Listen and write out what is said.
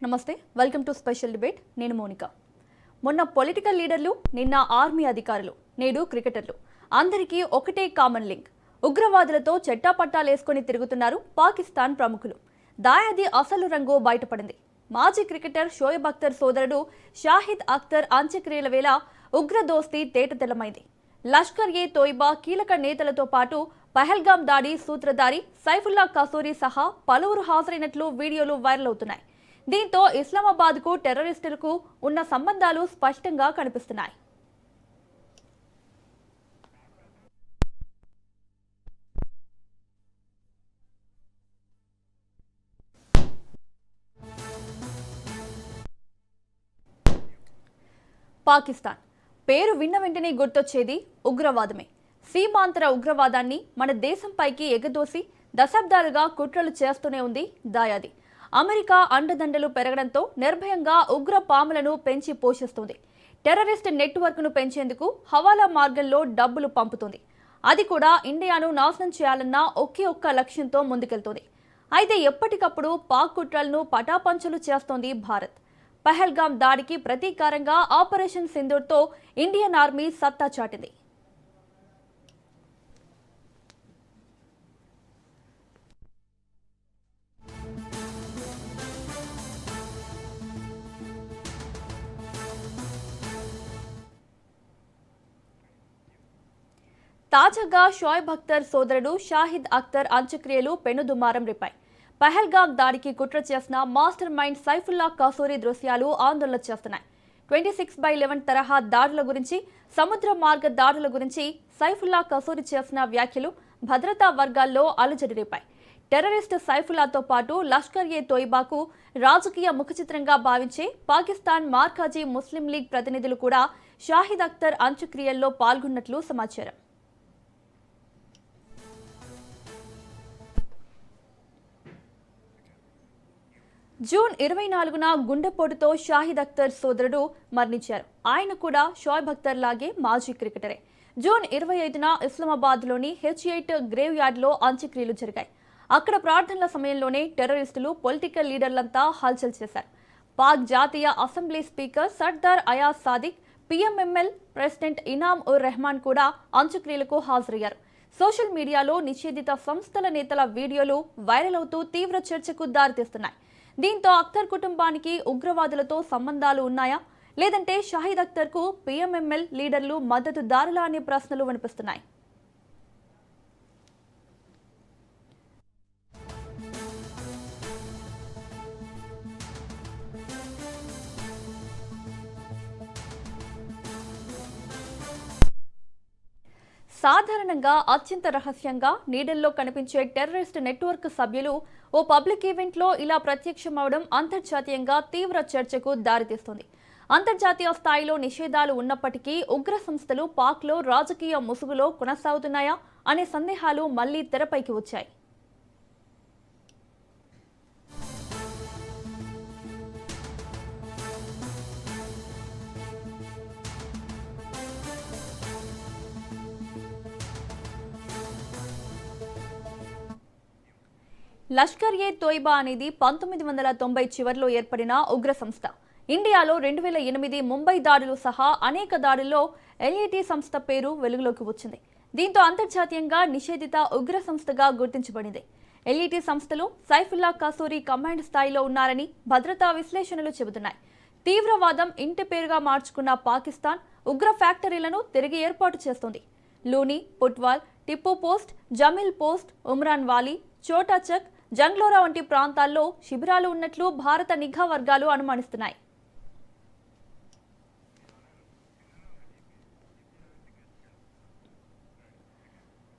నమస్తే, welcome to special debate. నేను Monica. మొన్న పొలిటికల్ లీడర్లు, నిన్న ఆర్మీ అధికారులు, నేడు క్రికెటర్లు, అందరికీ ఒకటే కామన్ లింక్. ఉగ్రవాదులతో చెట్టాపట్టాలేసుకొని తిరుగుతున్నారు పాకిస్తాన్ ప్రముఖులు. దాయాది అసలు రంగు బయటపడింది. మాజీ క్రికెటర్ షోయబ్ అఖ్తర్ సోదరుడు షాహిద్ అఖ్తర్ అంత్యక్రియల వేళ ఉగ్ర దోస్తీ తేటతెల్లమైంది. లష్కర్-ఏ-తోయిబా కీలక నేతలతో పాటు పహల్గామ్ దాడి సూత్రధారి సైఫుల్లా కసూరి సహా పలువురు హాజరైనట్లు వీడియోలు వైరల్ అవుతున్నాయి. దీంతో ఇస్లామాబాద్కు టెర్రరిస్టులకు ఉన్న సంబంధాలు స్పష్టంగా కనిపిస్తున్నాయి. పాకిస్తాన్ పేరు విన్న వెంటనే గుర్తొచ్చేది ఉగ్రవాదమే. సీమాంతర ఉగ్రవాదాన్ని మన దేశంపైకి ఎగదోసి దశాబ్దాలుగా కుట్రలు చేస్తూనే ఉంది దాయాది. అమెరికా అండదండలు పెరగడంతో నిర్భయంగా ఉగ్ర పాములను పెంచి పోషిస్తుంది. టెర్రరిస్ట్ నెట్వర్క్ను పెంచేందుకు హవాలా మార్గంలో డబ్బులు పంపుతుంది. అది కూడా ఇండియాను నాశనం చేయాలన్న ఒక్క లక్ష్యంతో ముందుకెళ్తుంది. అయితే ఎప్పటికప్పుడు పాక్ కుట్రలను పటాపంచలు చేస్తోంది భారత్. పహల్గామ్ దాడికి ప్రతీకారంగా ఆపరేషన్ సింధూర్తో ఇండియన్ ఆర్మీ సత్తా చాటింది. తాజాగా షోయబ్ అఖ్తర్ సోదరుడు షాహిద్ అఖ్తర్ అంత్యక్రియలు పెనుదుమారం రేపాయి. పహల్గామ్ దాడికి కుట్ర చేసిన మాస్టర్ మైండ్ సైఫుల్లా కసూరి దృశ్యాలు ఆందోళన చేస్తున్నాయి. 26/11 తరహా దాడుల గురించి, సముద్ర మార్గ దాడుల గురించి సైఫుల్లా కసూరి చేసిన వ్యాఖ్యలు భద్రతా వర్గాల్లో అలజడి రేపాయి. టెర్రరిస్ట్ సైఫుల్లాతో పాటు లష్కర్-ఏ-తోయిబాకు రాజకీయ ముఖచిత్రంగా భావించే పాకిస్తాన్ మార్కాజీ ముస్లిం లీగ్ ప్రతినిధులు కూడా షాహిద్ అఖ్తర్ అంత్యక్రియల్లో పాల్గొన్నట్లు సమాచారం. జూన్ 24న గుండెపోటుతో షాహిద్ అఖ్తర్ సోదరుడు మరణించారు. ఆయన కూడా షోయబ్ అఖ్తర్ లాగే మాజీ క్రికెటరే. జూన్ 25న ఇస్లామాబాద్లోని H8 గ్రేవ్ యార్డ్లో అంత్యక్రియలు జరిగాయి. అక్కడ ప్రార్థనల సమయంలోనే టెర్రరిస్టులు, పొలిటికల్ లీడర్లంతా హల్చల్ చేశారు. పాక్ జాతీయ assembly speaker Sardar Ayaz Sadiq, PMML president Inam-ur-Rehman కూడా అంత్యక్రియలకు హాజరయ్యారు. సోషల్ మీడియాలో నిషేధిత సంస్థల నేతల వీడియోలు వైరల్ అవుతూ తీవ్ర చర్చకు దారితీస్తున్నాయి. దీంతో అఖ్తర్ కుటుంబానికి ఉగ్రవాదులతో సంబంధాలు ఉన్నాయా, లేదంటే షాహిద్ అఖ్తర్కు PMML లీడర్లు మద్దతుదారులా అనే ప్రశ్నలు వినిపిస్తున్నాయి. సాధారణంగా అత్యంత రహస్యంగా నీడల్లో కనిపించే టెర్రరిస్ట్ నెట్వర్క్ సభ్యులు ఓ పబ్లిక్ ఈవెంట్లో ఇలా ప్రత్యక్షమవడం అంతర్జాతీయంగా తీవ్ర చర్చకు దారితీస్తుంది. అంతర్జాతీయ స్థాయిలో నిషేధాలు ఉన్నప్పటికీ ఉగ్ర సంస్థలు పాక్లో రాజకీయ ముసుగులో కొనసాగుతున్నాయా అనే సందేహాలు మళ్లీ తెరపైకి వచ్చాయి. లష్కర్-ఏ-తోయిబా అనేది 1990 చివరిలో ఏర్పడిన ఉగ్ర సంస్థ. ఇండియాలో 2008 ముంబై దాడులు సహా అనేక దాడుల్లో LAT సంస్థ పేరు వెలుగులోకి వచ్చింది. దీంతో అంతర్జాతీయంగా నిషేధిత ఉగ్ర సంస్థగా గుర్తించబడింది. LAT సంస్థలో సైఫుల్లా కసూరి కమాండ్ స్థాయిలో ఉన్నారని భద్రతా విశ్లేషణలు చెబుతున్నాయి. తీవ్రవాదం ఇంటి పేరుగా మార్చుకున్న పాకిస్తాన్ ఉగ్ర ఫ్యాక్టరీలను తిరిగి ఏర్పాటు చేస్తోంది. లూని, పుట్వాల్, టిప్పు పోస్ట్, జమీల్ పోస్ట్, ఉమ్రాన్ వాలి, చోటా చక్, జంగ్లోరా వంటి ప్రాంతాల్లో శిబిరాలు ఉన్నట్లు భారత నిఘా వర్గాలు అనుమానిస్తున్నాయి.